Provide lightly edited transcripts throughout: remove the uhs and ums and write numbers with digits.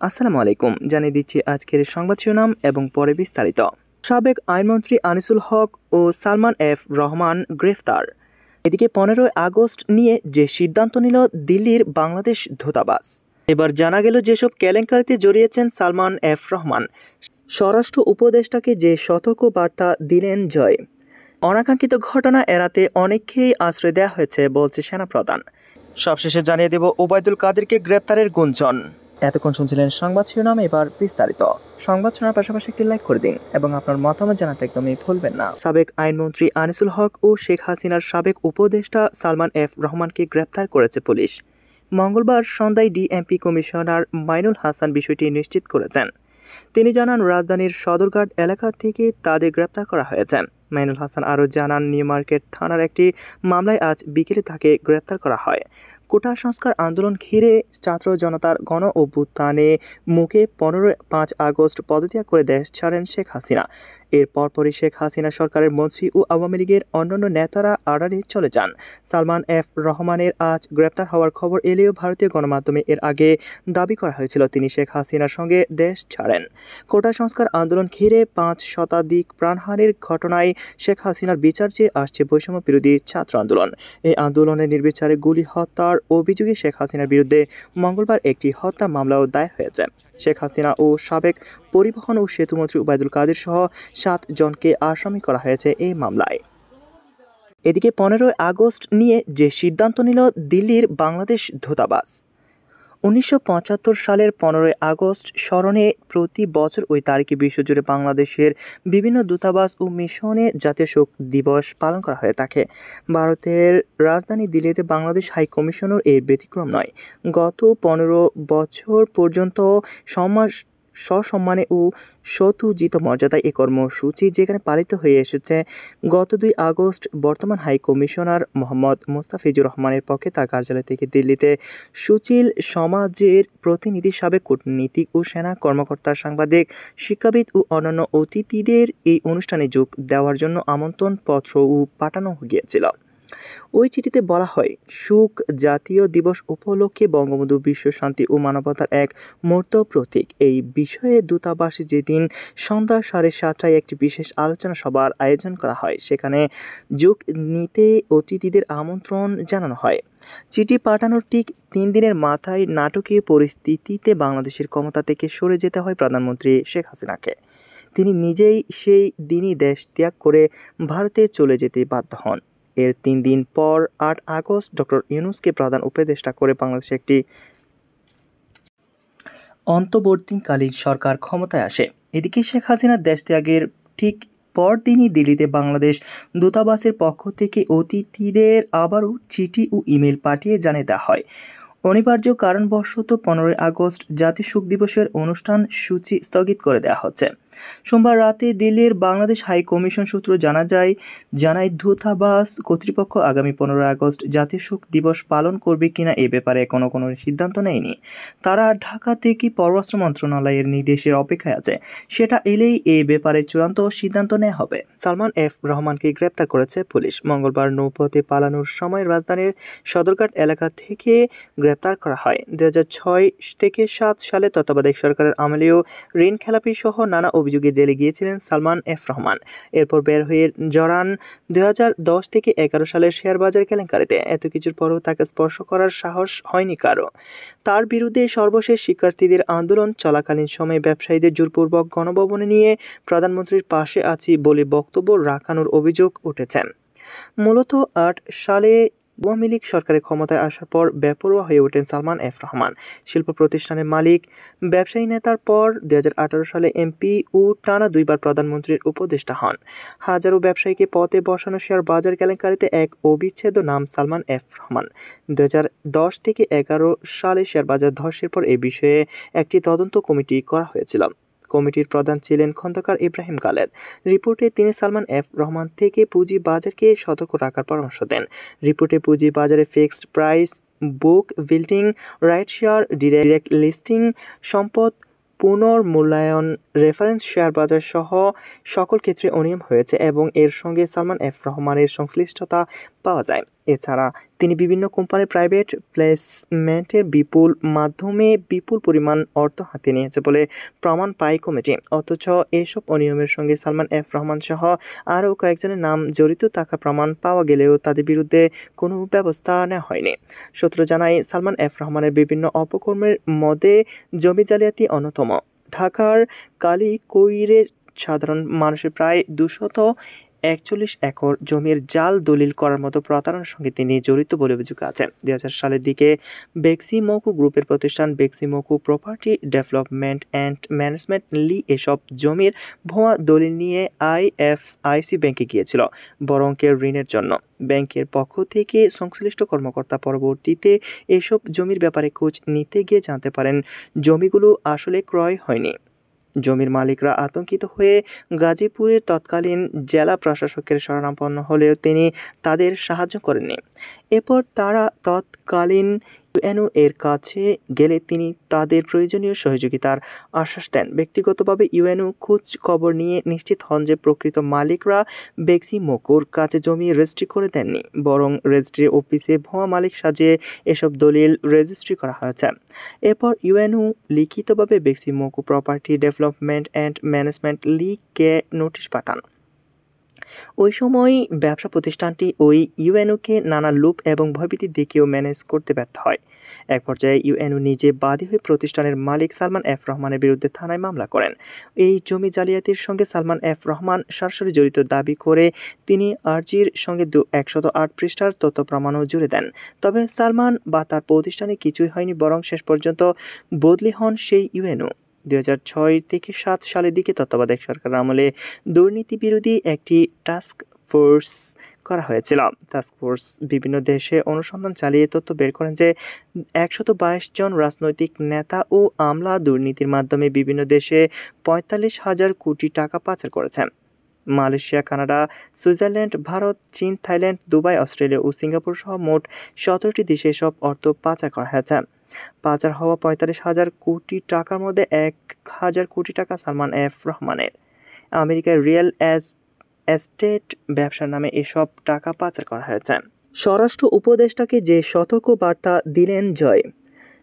আসসালামু আলাইকুম। জানিয়ে দিচ্ছি আজকের সংবাদ শিরোনাম এবং পরে বিস্তারিত। সাবেক আইনমন্ত্রী আনিসুল হক ও সালমান এফ রহমান গ্রেফতার। এদিকে 15 আগস্ট নিয়ে যে সিদ্ধান্ত নিল দিল্লির বাংলাদেশ দূতাবাস। এবার জানা গেল যেসব কেলেঙ্কারিতে জড়িয়েছেন সালমান এফ রহমান। স্বরাষ্ট্র উপদেষ্টাকে যে সতর্ক বার্তা দিলেন জয়। অনাকাঙ্ক্ষিত ঘটনা এড়াতে অনেককেই আশ্রয় দেওয়া হয়েছে বলছে সেনাপ্রধান। সবশেষে জানিয়ে দেব ওবায়দুল কাদেরকে গ্রেপ্তারের গুঞ্জন। এতক্ষণ শুনছিলেন সংবাদ শিরোনাম, এবার বিস্তারিত। সংবাদ শোনার পাশাপাশি একটি লাইক করে দিন এবং আপনার মতামত জানাতে একদমই ভুলবেন না। সাবেক আইনমন্ত্রী আনিসুল হক ও শেখ হাসিনার সাবেক উপদেষ্টা সালমান এফ রহমানকে গ্রেপ্তার করেছে পুলিশ। মঙ্গলবার সন্ধ্যায় ডিএমপি কমিশনার মাইনুল হাসান বিষয়টি নিশ্চিত করেছেন। তিনি জানান, রাজধানীর সদরঘাট এলাকা থেকে তাদের গ্রেপ্তার করা হয়েছে। মাইনুল হাসান আরও জানান, নিউ মার্কেট থানার একটি মামলায় আজ বিকেলে তাকে গ্রেপ্তার করা হয়। কোটা সংস্কার আন্দোলন ঘিরে ছাত্র জনতার গণ অভ্যুত্থানে মুখে 15 আগস্ট পদত্যাগ করে দেশ ছাড়েন শেখ হাসিনা। এর পরপরই শেখ হাসিনা সরকারের মন্ত্রী ও আওয়ামী লীগের অন্যান্য নেতারা আড়ালে চলে যান। সালমান এফ রহমানের আজ গ্রেপ্তার হওয়ার খবর এলেও ভারতীয় গণমাধ্যমে এর আগে দাবি করা হয়েছিল তিনি শেখ হাসিনার সঙ্গে দেশ ছাড়েন। কোটা সংস্কার আন্দোলন ঘিরে 5 শতাধিক প্রাণহানির ঘটনায় শেখ হাসিনার বিচার চেয়ে আসছে বৈষম্য বিরোধী ছাত্র আন্দোলন। এই আন্দোলনে নির্বিচারে গুলি হত্যার অভিযোগে শেখ হাসিনার বিরুদ্ধে মঙ্গলবার একটি হত্যা মামলাও দায়ের হয়েছে। শেখ হাসিনা ও সাবেক পরিবহন ও সেতুমন্ত্রী ওবায়দুল কাদের সহ 7 জনকে আসামি করা হয়েছে এই মামলায়। এদিকে 15 আগস্ট নিয়ে যে সিদ্ধান্ত নিল দিল্লির বাংলাদেশ দূতাবাস। 1975 সালের 15 আগস্ট স্মরণে প্রতি বছর ওই তারিখে বিশ্বজুড়ে বাংলাদেশের বিভিন্ন দূতাবাস ও মিশনে জাতীয় শোক দিবস পালন করা হয়ে থাকে। ভারতের রাজধানী দিল্লিতে বাংলাদেশ হাই কমিশনের এর ব্যতিক্রম নয়। গত 15 বছর পর্যন্ত সসম্মানে ও সতুজিত মর্যাদায় এই কর্মসূচি যেখানে পালিত হয়ে এসেছে। গত 2 আগস্ট বর্তমান হাই কমিশনার মোহাম্মদ মোস্তাফিজুর রহমানের পক্ষে তার কার্যালয় থেকে দিল্লিতে সুচিল সমাজের প্রতিনিধি, সাবেক কূটনীতিক ও সেনা কর্মকর্তা, সাংবাদিক, শিক্ষাবিদ ও অন্যান্য অতিথিদের এই অনুষ্ঠানে যোগ দেওয়ার জন্য আমন্ত্রণ পত্রও পাঠানো গিয়েছিল। ওই চিঠিতে বলা হয়, সুখ জাতীয় দিবস উপলক্ষে বঙ্গবন্ধু বিশ্ব শান্তি ও মানবতার এক মূর্ত প্রতীক। এই বিষয়ে দূতাবাসে যেদিন সন্ধ্যা 7:30টায় একটি বিশেষ আলোচনা সভার আয়োজন করা হয়, সেখানে যোগ নিতে অতিথিদের আমন্ত্রণ জানানো হয়। চিঠি পাঠানোর ঠিক 3 দিনের মাথায় নাটকীয় পরিস্থিতিতে বাংলাদেশের ক্ষমতা থেকে সরে যেতে হয় প্রধানমন্ত্রী শেখ হাসিনাকে। তিনি নিজেই সেই দিনই দেশ ত্যাগ করে ভারতে চলে যেতে বাধ্য হন। এর 3 দিন পর 8 আগস্ট ডক্টর ইউনূসকে প্রধান উপদেষ্টা করে বাংলাদেশে একটি অন্তর্বর্তীকালীন সরকার ক্ষমতায় আসে। এদিকে শেখ হাসিনার দেশ ত্যাগের ঠিক পরদিনই দিল্লিতে বাংলাদেশ দূতাবাসের পক্ষ থেকে অতিথিদের আবারও চিঠি ও ইমেল পাঠিয়ে জানিয়ে দেওয়া হয়, অনিবার্য কারণবশত 15 আগস্ট জাতীয় শোক দিবসের অনুষ্ঠান সূচি স্থগিত করে দেওয়া হচ্ছে। সোমবার রাতে দিল্লির বাংলাদেশ হাই কমিশন সূত্র জানায় দূতাবাস কর্তৃপক্ষ আগামী 15 আগস্ট জাতীয় শোক দিবস পালন করবে কিনা এ ব্যাপারে কোনো সিদ্ধান্ত নেয়নি। তারা ঢাকা থেকে পররাষ্ট্র মন্ত্রণালয়ের নির্দেশের অপেক্ষায় আছে। সেটা এলেই এ ব্যাপারে চূড়ান্ত সিদ্ধান্ত নেওয়া হবে। সালমান এফ রহমানকে গ্রেপ্তার করেছে পুলিশ। মঙ্গলবার নৌপথে পালানোর সময় রাজধানীর সদরঘাট এলাকা থেকে গ্রেপ্তার করা হয়। 2006 থেকে 7 সালে তত্ত্বাবধায়ক সরকারের আমলেও ঋণ খেলাপি সহ নানা অভিযোগে জেলে গিয়েছিলেন সালমান এফ রহমান। এরপর বের হয়ে জড়ান 2010 থেকে 11 সালের শেয়ার বাজার কেলেঙ্কারিতে। এত কিছুর পরও তাকে স্পর্শ করার সাহস হয়নি কারো। তার বিরুদ্ধে সর্বশেষ শিক্ষার্থীদের আন্দোলন চলাকালীন সময়ে ব্যবসায়ীদের জোরপূর্বক গণভবনে নিয়ে প্রধানমন্ত্রীর পাশে আছি বলে বক্তব্য রাখানোর অভিযোগ উঠেছে। মূলত 8 সালে আওয়ামী লীগ সরকারের ক্ষমতায় আসার পর বেপরোয়া হয়ে ওঠেন সালমান এফ রহমান। শিল্প প্রতিষ্ঠানের মালিক, ব্যবসায়ী নেতার পর 2018 সালে এমপি ও টানা 2 বার প্রধানমন্ত্রীর উপদেষ্টা হন। হাজারো ব্যবসায়ীকে পথে বসানো শেয়ার বাজার কেলেঙ্কারিতে এক অবিচ্ছেদ্য নাম সালমান এফ রহমান। 2010 থেকে 11 সালে শেয়ার বাজার ধসের পর এ বিষয়ে একটি তদন্ত কমিটি করা হয়েছিল। কমিটির প্রধান ছিলেন খন্দকার ইব্রাহিম খালেদ। রিপোর্টে তিনি সালমান এফ রহমান থেকে পুঁজি বাজারকে সতর্ক রাখার পরামর্শ দেন। রিপোর্টে পুঁজি বাজারে fixed price, book building, right share, direct listing, সম্পদ পুনর্মূল্যায়ন, রেফারেন্স শেয়ার বাজার সহ সকল ক্ষেত্রে অনিয়ম হয়েছে এবং এর সঙ্গে সালমান এফ রহমানের সংশ্লিষ্টতা পাওয়া যায়। এছাড়া তিনি বিভিন্ন কোম্পানির প্রাইভেট প্লেসমেন্টের বিপুল পরিমাণ অর্থ হাতে নিয়েছে বলে প্রমাণ পায় কমিটি। অথচ এসব অনিয়মের সঙ্গে সালমান এফ রহমান সহ আরও কয়েকজনের নাম জড়িত থাকার প্রমাণ পাওয়া গেলেও তাদের বিরুদ্ধে কোনো ব্যবস্থা নেওয়া হয়নি। সূত্র জানায়, সালমান এফ রহমানের বিভিন্ন অপকর্মের মধ্যে জমি জালিয়াতি অন্যতম। ঢাকার কালিকৈরে সাধারণ মানুষের প্রায় 241 একর জমির জাল দলিল করার মতো প্রতারণার সঙ্গে তিনি জড়িত বলে অভিযোগ আছে। 2000 সালের দিকে বেক্সিমকো গ্রুপের প্রতিষ্ঠান Beximco property development and management লি এসব জমির ভুয়া দলিল নিয়ে আইএফআইসি ব্যাংকে গিয়েছিল বড় অঙ্কের ঋণের জন্য। ব্যাংকের পক্ষ থেকে সংশ্লিষ্ট কর্মকর্তা পরবর্তীতে এসব জমির ব্যাপারে খোঁজ নিতে গিয়ে জানতে পারেন জমিগুলো আসলে ক্রয় হয়নি। জমির মালিকরা আতঙ্কিত হয়ে গাজীপুরের তৎকালীন জেলা প্রশাসকের শরণাপন্ন হলেও তিনি তাদের সাহায্য করেননি। এরপর তারা তৎকালীন ইউএনও এর কাছে গেলে তিনি তাদের প্রয়োজনীয় সহযোগিতার আশ্বাস দেন। ব্যক্তিগতভাবে ইউএনও খোঁজ খবর নিয়ে নিশ্চিত হন যে প্রকৃত মালিকরা বেক্সিমকোর কাছে জমি রেজিস্ট্রি করে দেননি, বরং রেজিস্ট্রি অফিসে ভুয়া মালিক সাজিয়ে এসব দলিল রেজিস্ট্রি করা হয়েছে। এরপর ইউএনও লিখিতভাবে Beximco property development and management লিকে নোটিশ পাঠান। ওই সময় ব্যবসা প্রতিষ্ঠানটি ওই ইউএনওকে নানা লোভ এবং ভয়ভীতি দেখিয়েও ম্যানেজ করতে ব্যর্থ হয়। এক পর্যায়ে ইউএনও নিজে বাদী হয়ে প্রতিষ্ঠানের মালিক সালমান এফ রহমানের বিরুদ্ধে থানায় মামলা করেন। এই জমি জালিয়াতির সঙ্গে সালমান এফ রহমান সরাসরি জড়িত দাবি করে তিনি আর্জির সঙ্গে 108 পৃষ্ঠার তথ্য প্রমাণও জুড়ে দেন। তবে সালমান বা তার প্রতিষ্ঠানে কিছুই হয়নি, বরং শেষ পর্যন্ত বদলি হন সেই ইউএনও। 2006 থেকে 7 সালের দিকে তত্ত্বাবধায়ক সরকারের আমলে দুর্নীতি বিরোধী একটি টাস্ক ফোর্স করা হয়েছিল। টাস্ক ফোর্স বিভিন্ন দেশে অনুসন্ধান চালিয়ে তথ্য বের করেন যে 122 জন রাজনৈতিক নেতা ও আমলা দুর্নীতির মাধ্যমে বিভিন্ন দেশে 45,000 কোটি টাকা পাচার করেছেন। মালয়েশিয়া, কানাডা, সুইজারল্যান্ড, ভারত, চীন, থাইল্যান্ড, দুবাই, অস্ট্রেলিয়া ও সিঙ্গাপুর সহ মোট 17টি দেশে এসব অর্থ পাচার করা হয়েছে। পাচার হওয়া 45,000 কোটি টাকার মধ্যে 1,000 কোটি টাকা সালমান এফ রহমানের। আমেরিকায় রিয়েল এস্টেট ব্যবসার নামে এসব টাকা পাচার করা হয়েছে। স্বরাষ্ট্র উপদেষ্টাকে যে সতর্ক বার্তা দিলেন জয়।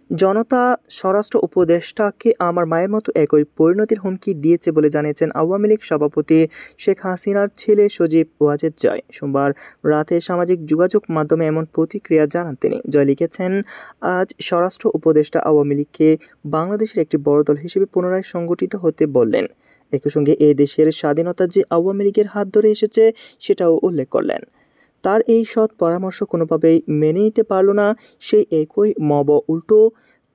জনতা স্বরাষ্ট্র উপদেষ্টাকে আমার মায়ের মতো একই পরিণতির হুমকি দিয়েছে বলে জানিয়েছেন আওয়ামী লীগ সভাপতি শেখ হাসিনার ছেলে সজীব ওয়াজেদ জয়। সোমবার রাতে সামাজিক যোগাযোগ মাধ্যমে এমন প্রতিক্রিয়া জানান তিনি। জয় লিখেছেন, আজ স্বরাষ্ট্র উপদেষ্টা আওয়ামী লীগকে বাংলাদেশের একটি বড় দল হিসেবে পুনরায় সংগঠিত হতে বললেন। একই সঙ্গে এ দেশের স্বাধীনতা যে আওয়ামী লীগের হাত ধরে এসেছে সেটাও উল্লেখ করলেন। তার এই সৎ পরামর্শ কোনোভাবেই মেনে নিতে পারল না সেই একই মব। উল্টো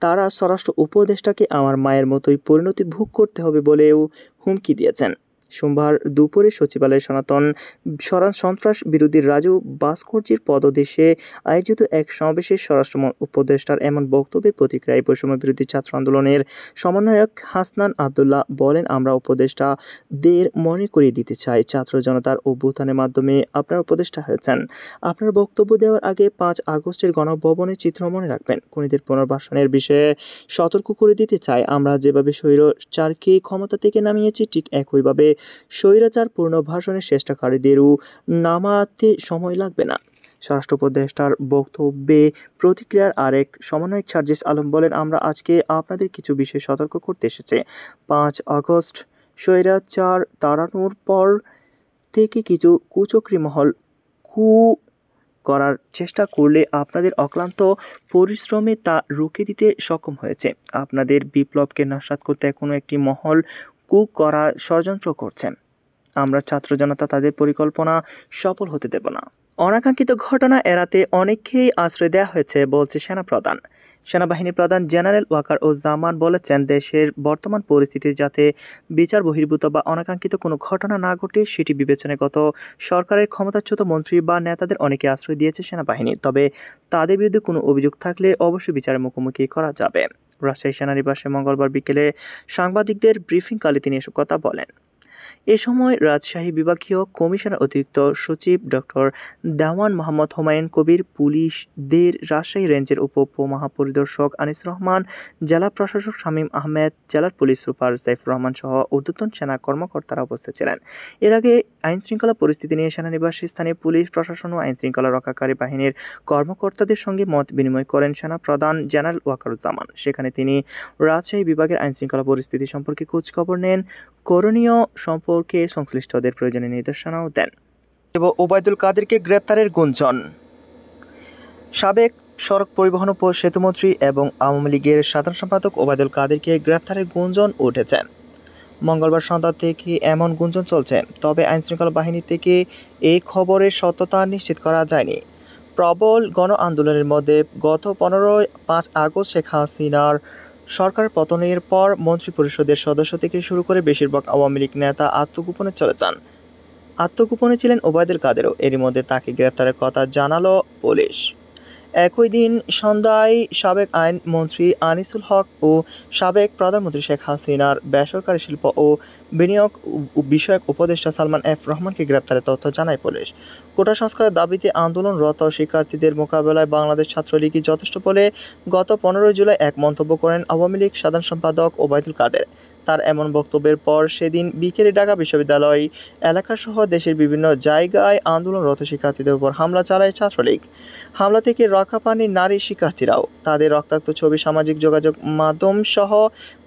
তারা স্বরাষ্ট্র উপদেষ্টাকে আমার মায়ের মতোই পরিণতি ভোগ করতে হবে বলেও হুমকি দিয়েছেন। সোমবার দুপুরে সচিবালয়ে সন্ত্রাস বিরোধী রাজু ভাস্কর্যের পদদেশে আয়োজিত এক সমাবেশে স্বরাষ্ট্র উপদেষ্টার এমন বক্তব্যের প্রতিক্রিয়ায় বৈষম্য বিরোধী ছাত্র আন্দোলনের সমন্বয়ক হাসনান আবদুল্লাহ বলেন, আমরা উপদেষ্টাদের মনে করিয়ে দিতে চাই, ছাত্র জনতার অভ্যুত্থানের মাধ্যমে আপনারা উপদেষ্টা হয়েছেন। আপনার বক্তব্য দেওয়ার আগে 5 আগস্টের গণভবনের চিত্র মনে রাখবেন। খুনিদের পুনর্বাসনের বিষয়ে সতর্ক করে দিতে চাই, আমরা যেভাবে স্বৈরাচারকে ক্ষমতা থেকে নামিয়েছি ঠিক একইভাবে স্বৈরাচার পুনর্বাসনের চেষ্টাকারীদেরও নামাতে সময় লাগবে না। স্বরাষ্ট্র উপদেষ্টার বক্তব্যে প্রতিক্রিয়ার আরেক সমন্বয়ক সার্জিস আলম বলেন, আমরা আজকে আপনাদের কিছু বিষয়ে সতর্ক করতে এসেছি। 5 আগস্ট স্বৈরাচার তাড়ানোর পর থেকে কিছু কুচক্রী মহল করার চেষ্টা করলে আপনাদের অক্লান্ত পরিশ্রমে তা রুখে দিতে সক্ষম হয়েছে। আপনাদের বিপ্লবকে নস্যাৎ করতে কোনো একটি মহল করার ষড়যন্ত্র করছেন। আমরা ছাত্র জনতা তাদের পরিকল্পনা সফল হতে দেব না। অনাকাঙ্ক্ষিত ঘটনা এড়াতে অনেককেই আশ্রয় দেওয়া হয়েছে বলছে সেনাপ্রধান। সেনাবাহিনী প্রধান জেনারেল ওয়াকার জামান বলেছেন, দেশের বর্তমান পরিস্থিতি যাতে বিচার বহির্ভূত বা অনাকাঙ্ক্ষিত কোনো ঘটনা না ঘটে সেটি বিবেচনায় গত সরকারের ক্ষমতাচ্যুত মন্ত্রী বা নেতাদের অনেকে আশ্রয় দিয়েছে সেনাবাহিনী। তবে তাদের বিরুদ্ধে কোনো অভিযোগ থাকলে অবশ্যই বিচারের মুখোমুখি করা যাবে। রাজশাহী সেনানিবাসে মঙ্গলবার বিকেলে সাংবাদিকদের ব্রিফিংকালে তিনি এসব কথা বলেন। এ সময় রাজশাহী বিভাগীয় কমিশনার অতিরিক্ত সচিব ডক্টর দেওয়ান মোহাম্মদ হুমায়ুন কবির, পুলিশদের রাজশাহী রেঞ্জের উপমহাপরিদর্শক আনিসুর রহমান, জেলা প্রশাসক শামীম আহমেদ, জেলার পুলিশ সুপার সাইফুর রহমান সহ ঊর্ধ্বতন সেনা কর্মকর্তারা উপস্থিত ছিলেন। এর আগে আইনশৃঙ্খলা পরিস্থিতি নিয়ে সেনানিবাসে স্থানীয় পুলিশ প্রশাসন ও আইনশৃঙ্খলা রক্ষাকারী বাহিনীর কর্মকর্তাদের সঙ্গে মত বিনিময় করেন সেনা প্রধান জেনারেল ওয়াকারুজ্জামান। সেখানে তিনি রাজশাহী বিভাগের আইনশৃঙ্খলা পরিস্থিতি সম্পর্কে খোঁজখবর নেন, করণীয় সম্পর্কে সংশ্লিষ্টদের প্রয়োজনীয় নির্দেশনাও দেন। এবং ওবায়দুল কাদেরকে গ্রেপ্তারের গুঞ্জন। সাবেক সড়ক পরিবহন ও সেতুমন্ত্রী এবং আওয়ামী লীগের সাধারণ সম্পাদক ওবায়দুল কাদেরকে গ্রেপ্তারের গুঞ্জন উঠেছে। মঙ্গলবার সন্ধ্যা থেকে এমন গুঞ্জন চলছে, তবে আইনশৃঙ্খলা বাহিনী থেকে এই খবরের সত্যতা নিশ্চিত করা যায়নি। প্রবল গণ আন্দোলনের মধ্যে গত 15 আগস্ট শেখ হাসিনার সরকার পতনের পর মন্ত্রিপরিষদের সদস্য থেকে শুরু করে বেশিরভাগ আওয়ামী লীগ নেতা আত্মগোপনে চলে যান। আত্মগোপনে ছিলেন ওবায়দুল কাদেরও। এরই মধ্যে তাকে গ্রেপ্তারের কথা জানালো পুলিশ। একই দিন সন্ধ্যায় সাবেক আইনমন্ত্রী আনিসুল হক ও সাবেক প্রধানমন্ত্রী শেখ হাসিনার বেসরকারি শিল্প ও বিনিয়োগ বিষয়ক উপদেষ্টা সালমান এফ রহমানকে গ্রেপ্তারের তথ্য জানায় পুলিশ। কোটা সংস্কারের দাবিতে আন্দোলনরত শিক্ষার্থীদের মোকাবেলায় বাংলাদেশ ছাত্রলীগই যথেষ্ট বলে গত 15 জুলাই এক মন্তব্য করেন আওয়ামী লীগ সাধারণ সম্পাদক ওবায়দুল কাদের। তার এমন বক্তব্যের পর সেদিন বিকেলে ঢাকা বিশ্ববিদ্যালয় এলাকাসহ দেশের বিভিন্ন জায়গায় আন্দোলনরত শিক্ষার্থীদের উপর হামলা চালায় ছাত্রলীগ। হামলা থেকে রক্ষা পাননি নারী শিক্ষার্থীরাও। তাদের রক্তাক্ত ছবি সামাজিক যোগাযোগ মাধ্যম সহ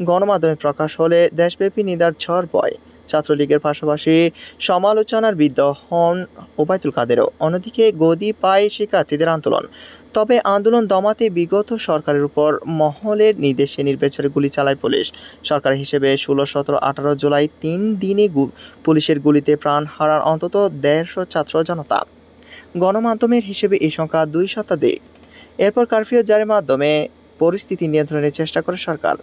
গণমাধ্যমে প্রকাশ হলে দেশব্যাপী নিন্দার ঝড় বয়। ছাত্রলীগের পাশাপাশি সমালোচনার বিদ্ধ হন ওবায়দুল কাদেরও। অন্যদিকে গদি পায় শিক্ষার্থীদের আন্দোলন। তবে আন্দোলন দমাতে বিগত সরকারের উপর মহলের নির্দেশে নির্বিচারে গুলি চালায় পুলিশ। সরকার হিসেবে 16, 17, 18 জুলাই 3 দিনে পুলিশের গুলিতে প্রাণ হারান অন্তত 150 ছাত্র জনতা। গণমাধ্যমের হিসেবে এই সংখ্যা 2 শতাধিক। এরপর কারফিউ জারির মাধ্যমে পরিস্থিতি নিয়ন্ত্রণের চেষ্টা করে সরকার।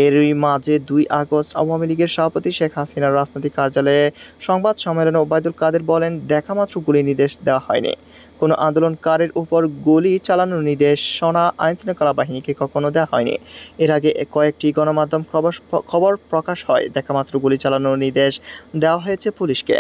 এরই মাঝে 2 আগস্ট আওয়ামী লীগের সভাপতি শেখ হাসিনার রাজনৈতিক কার্যালয়ে সংবাদ সম্মেলনে ওবায়দুল কাদের বলেন, দেখামাত্র গুলির নির্দেশ দেওয়া হয়নি। কোনো আন্দোলনকারীর উপর গুলি চালানোর নির্দেশনা আইনশৃঙ্খলা বাহিনীকে কখনো দেওয়া হয়নি। এর আগে কয়েকটি গণমাধ্যম খবর প্রকাশ হয় দেখামাত্র গুলি চালানোর নির্দেশ দেওয়া হয়েছে পুলিশকে।